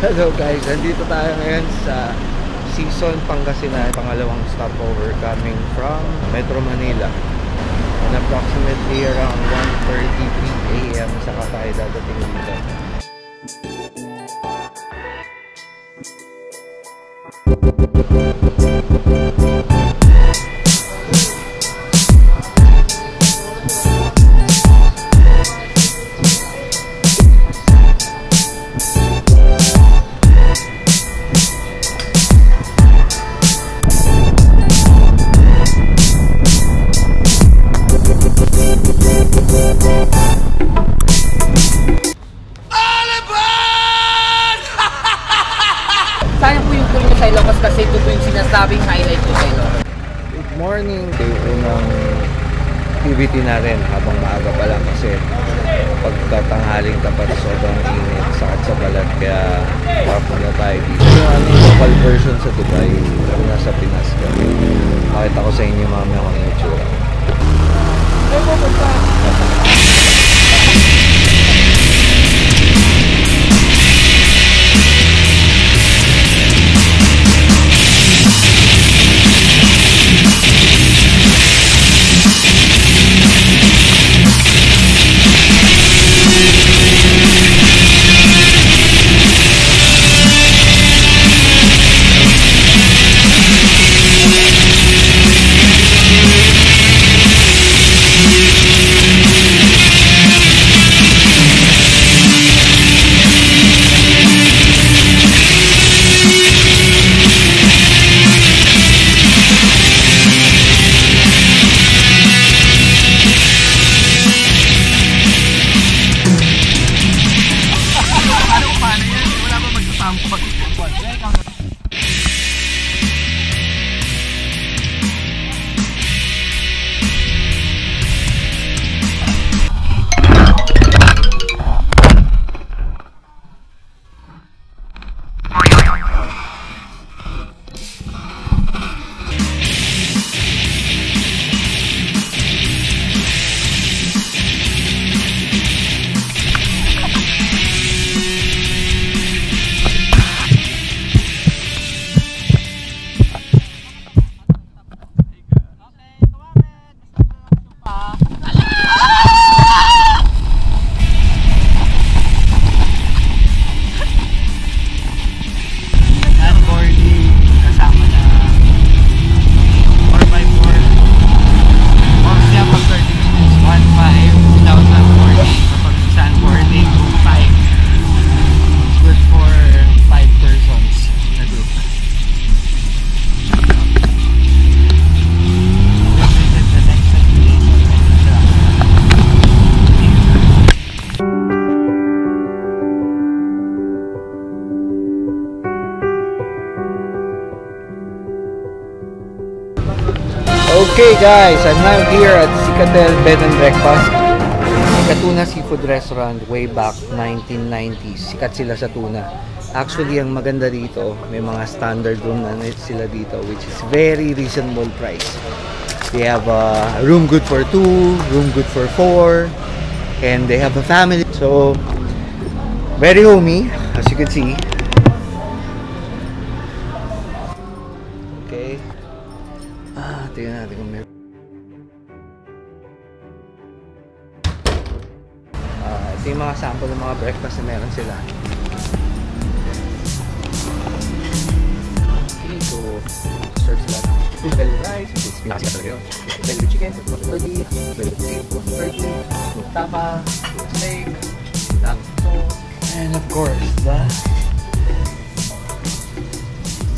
Hello guys, nandito tayo ngayon sa Season Pangasinan, pangalawang stopover coming from Metro Manila. And approximately around 1:33 AM saka tayo dadating dito. Sayang po yung tulong sa Ilocos kasi ito po yung sinasabing highlight ko sa Ilocos. Good morning! Ito yung unang activity natin habang maaga pa lang kasi pagkatanghaling tapat sobrang init, sakit sa balat, kaya park muna tayo dito. Yung local version sa Dubai, kung nasa Pinas ka. Makita ko sa inyo mamaya kung yung itsura. Okay guys, I'm now here at Cicatel Bed and Breakfast. Tuna Seafood Restaurant way back 1990s. Sikat sila sa tuna. Actually, ang maganda dito, may mga standard room na sila dito which is very reasonable price. They have a room good for 2, room good for 4, and they have a family. So, very homey, as you can see. Okay. Tingnan natin kung meron. Ito yung mga sample ng mga breakfast na meron sila. Okay, so serve sila belly rice, pinakasikat talaga yun. Belly chicken, turkey, belly beef, turkey, tapa, steak, and of course the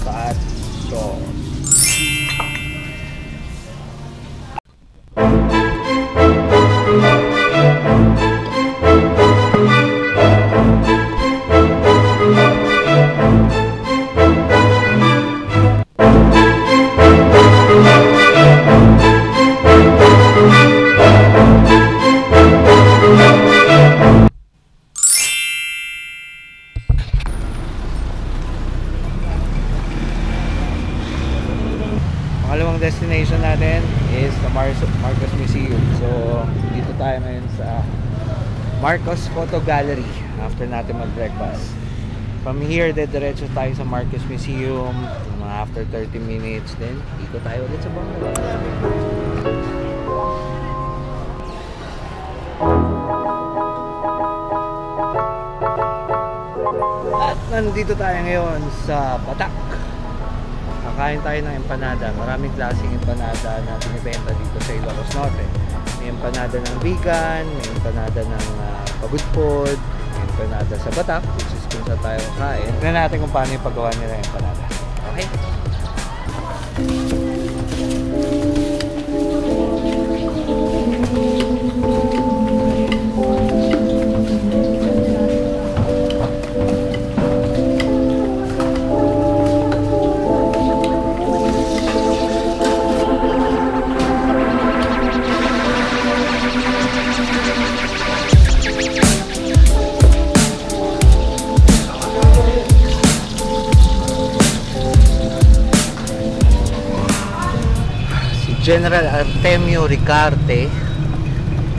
hot sauce. Pangalawang destination natin is the Marcos Museum. So, dito tayo ngayon sa Marcos Photo Gallery after natin mag-breakfast. From here, diretso tayo sa Marcos Museum. Mga after 30 minutes, then ikot tayo ulit sa bungalow. At nandito tayo ngayon sa Patak. Kakain tayo ng empanada. Maraming klaseng empanada na binibenta dito sa Ilocos Norte. May empanada ng vegan, may empanada ng pagudpod, may empanada sa Batak, which is kung saan tayo kakain. Tignan natin kung paano yung paggawa nila yung empanada. Okay? General Artemio Ricarte,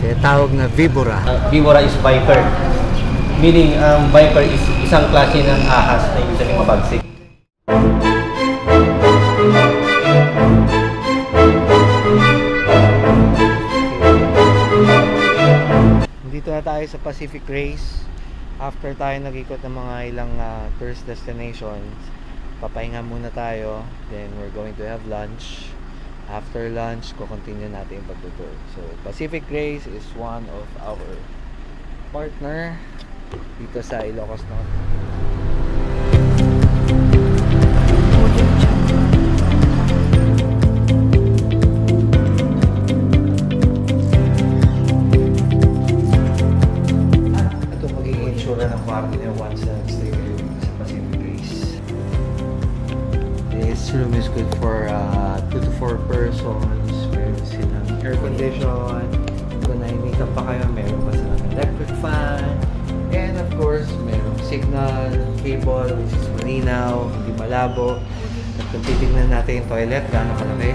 tinatawag na Vibora. Vibora is viper. Meaning, viper is isang klase ng ahas na usually mabagsik. Dito na tayo sa Pacific Race. After tayo nag-ikot ng mga ilang tourist destinations, papahinga muna tayo. Then we're going to have lunch. After lunch, ko-continue natin yung pagtutur. So, Pacific Race is one of our partner dito sa Ilocos Norte. Ito magiging insura ng kwarto niya once na nag-stay kayo sa Pacific Race. This room is good for 2 to 4 persons. Meron silang air condition. Kung nai-meet up pa kayo, meron pa silang electric fan. And of course, meron signal, cable, which is malinaw, hindi malabo. At kung titignan natin yung toilet, gano'ng kalaki.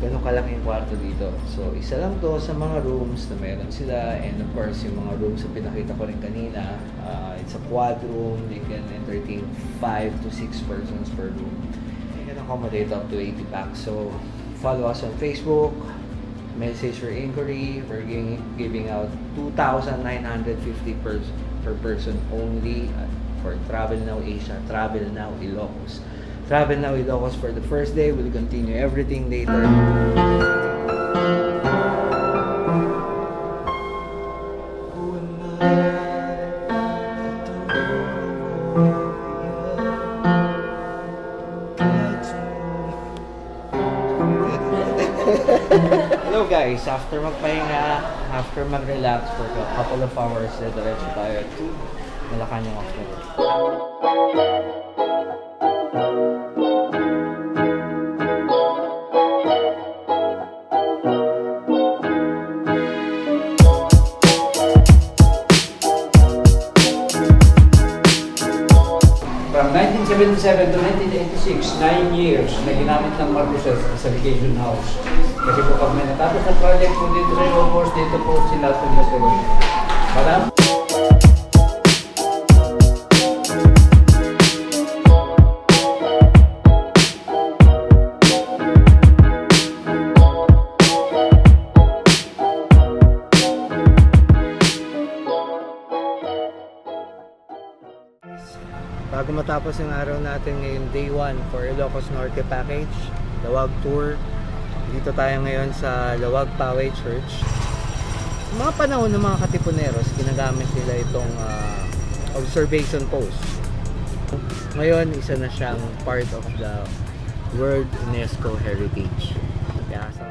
Ganun kalaki yung kwarto dito. So, isa lang to sa mga rooms na meron sila. And of course, yung mga rooms na pinakita ko rin kanina, it's a quad room. They can entertain 5 to 6 persons per room. They can accommodate up to 80 packs. So, follow us on Facebook. Message for inquiry. We're giving out 2,950 per person only for Travel Now Asia, Travel Now Ilocos. Travel Now Ilocos for the first day. We'll continue everything later. Hello guys, after magpahinga, after mag-relax for a couple of hours, diretso tayo to Malacanang after. From 1977 to 1986, 9 years na ginamit ng Marcoses sa vacation house. Kasi po pag may natapos na project po dito sa Ilocos, dito po sila tuloy. Madam? Bago matapos yung araw natin ngayon, day 1 for Ilocos Norte package, Lawag Tour. Dito tayo ngayon sa Lawag Poway Church. Mga panahon ng mga Katipuneros, ginagamit nila itong observation post. Ngayon, isa na siyang part of the World UNESCO Heritage. Kaya sa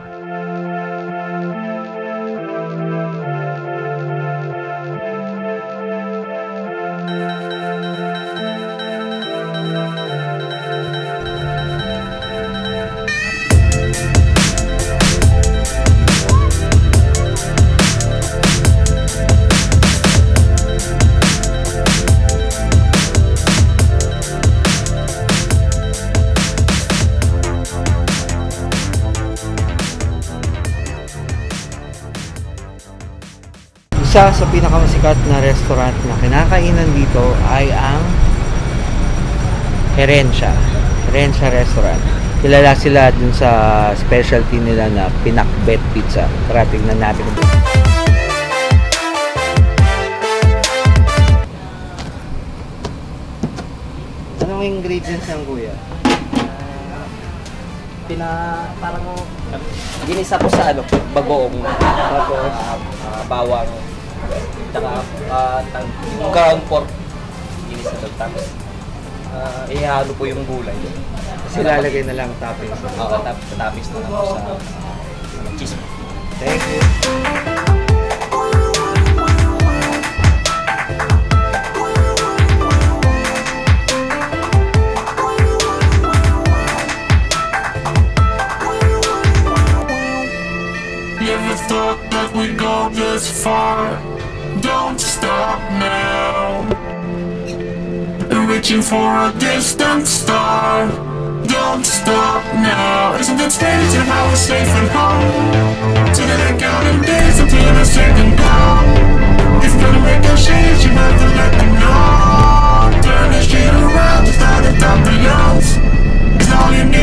Isa sa pinakamasikat na restaurant na kinakainan dito ay ang Herencia Restaurant. Kilala sila dun sa specialty nila na pinakbet pizza. Tara, tignan natin. Anong ingredients ng kuya? Parang ginisa ko sa bagoong, tapos bawang, tsaka yung ground pork, ginisa doon, tapos ihalo po yung gulay. Kasi lalagay na lang toppings. Oo, tapos na lang po sa cheese. Thank you. Never thought that we'd go this far. Don't stop now. Reaching for a distant star. Don't stop now. Isn't it strange how we're safe and home? Together counting days until the second dawn. If you're gonna make a change, you have to let me know. Turn this shit around, start at the beyond. It's all you need.